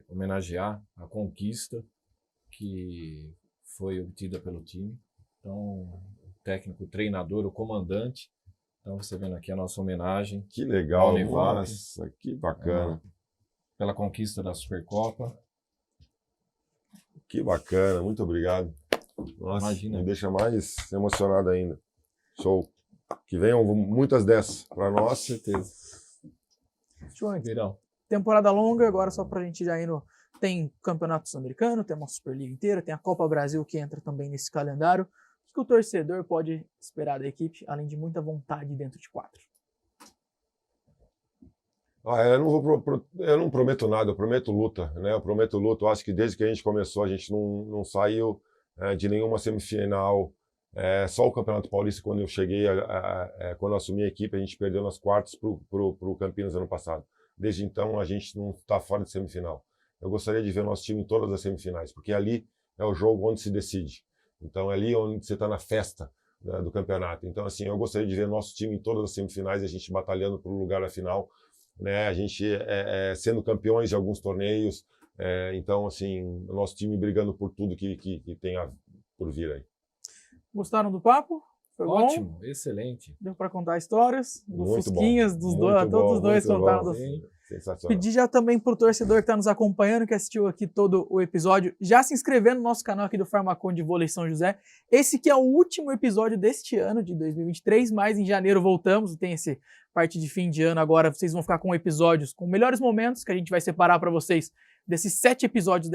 homenagear a conquista que foi obtida pelo time. Então, o técnico, o treinador, o comandante. Então, você vendo aqui a nossa homenagem. Que legal, Univap, nossa, que bacana. Pela conquista da Supercopa. Que bacana, muito obrigado. Nossa, Imagina. Me deixa mais emocionado ainda. Show. Que venham muitas dessas para nós. Com certeza. Schwank, Virão. temporada longa, agora só pra gente já ir no... Tem Campeonato Sul-Americano, tem uma Superliga inteira, tem a Copa Brasil que entra também nesse calendário. O que o torcedor pode esperar da equipe, além de muita vontade dentro de quadro? Eu não prometo nada, eu prometo luta, né? Eu prometo luta. Eu acho que desde que a gente começou, a gente não saiu de nenhuma semifinal. Só o Campeonato Paulista, quando eu cheguei, quando eu assumi a equipe, a gente perdeu nas quartas pro Campinas ano passado. Desde então, a gente não está fora de semifinal. Eu gostaria de ver o nosso time em todas as semifinais, porque ali é o jogo onde se decide. Então, é ali onde você está na festa, né, do campeonato. Então, assim, eu gostaria de ver nosso time em todas as semifinais, a gente batalhando por um lugar na final, né, a gente sendo campeões de alguns torneios. Então, assim, o nosso time brigando por tudo que tem por vir aí. Gostaram do papo? Foi Ótimo, bom? Excelente. Deu para contar histórias do Muito Fusquinhas, bom, dos muito dois, bom, todos os dois muito contaram. bom. Do... Sensacional. Pedir já também pro torcedor que está nos acompanhando, que assistiu aqui todo o episódio, já se inscrever no nosso canal aqui do Farmacon de Vôlei São José. Esse que é o último episódio deste ano, de 2023, mas em janeiro voltamos, tem esse parte de fim de ano agora, vocês vão ficar com episódios com melhores momentos, que a gente vai separar para vocês desses 7 episódios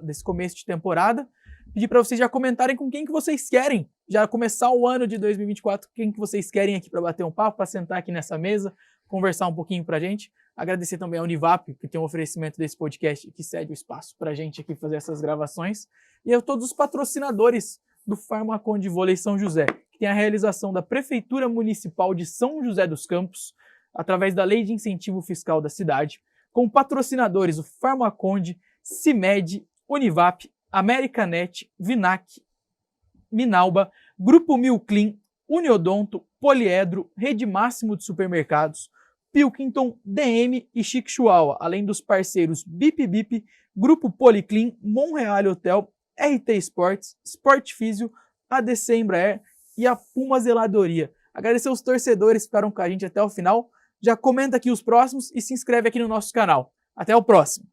desse começo de temporada. Pedir para vocês já comentarem com quem que vocês querem, já começar o ano de 2024, quem que vocês querem aqui para bater um papo, para sentar aqui nessa mesa, conversar um pouquinho pra gente. Agradecer também a Univap, que tem um oferecimento desse podcast, que cede o espaço pra gente aqui fazer essas gravações. E a todos os patrocinadores do Farmacon de Vôlei São José, que tem a realização da Prefeitura Municipal de São José dos Campos, através da Lei de Incentivo Fiscal da cidade, com patrocinadores o Farmaconde, CIMED, Univap, Americanet, Vinac, Minalba, Grupo Milclean, Uniodonto, Poliedro, Rede Máximo de Supermercados, Pilkington, DM e Chic Chihuahua, além dos parceiros Bip Bip, Grupo Policlean, Monreal Hotel, RT Sports, Sport Físio, ADC Embraer e a Puma Zeladoria. Agradecer aos torcedores que ficaram com a gente até o final. Já comenta aqui os próximos e se inscreve aqui no nosso canal. Até o próximo!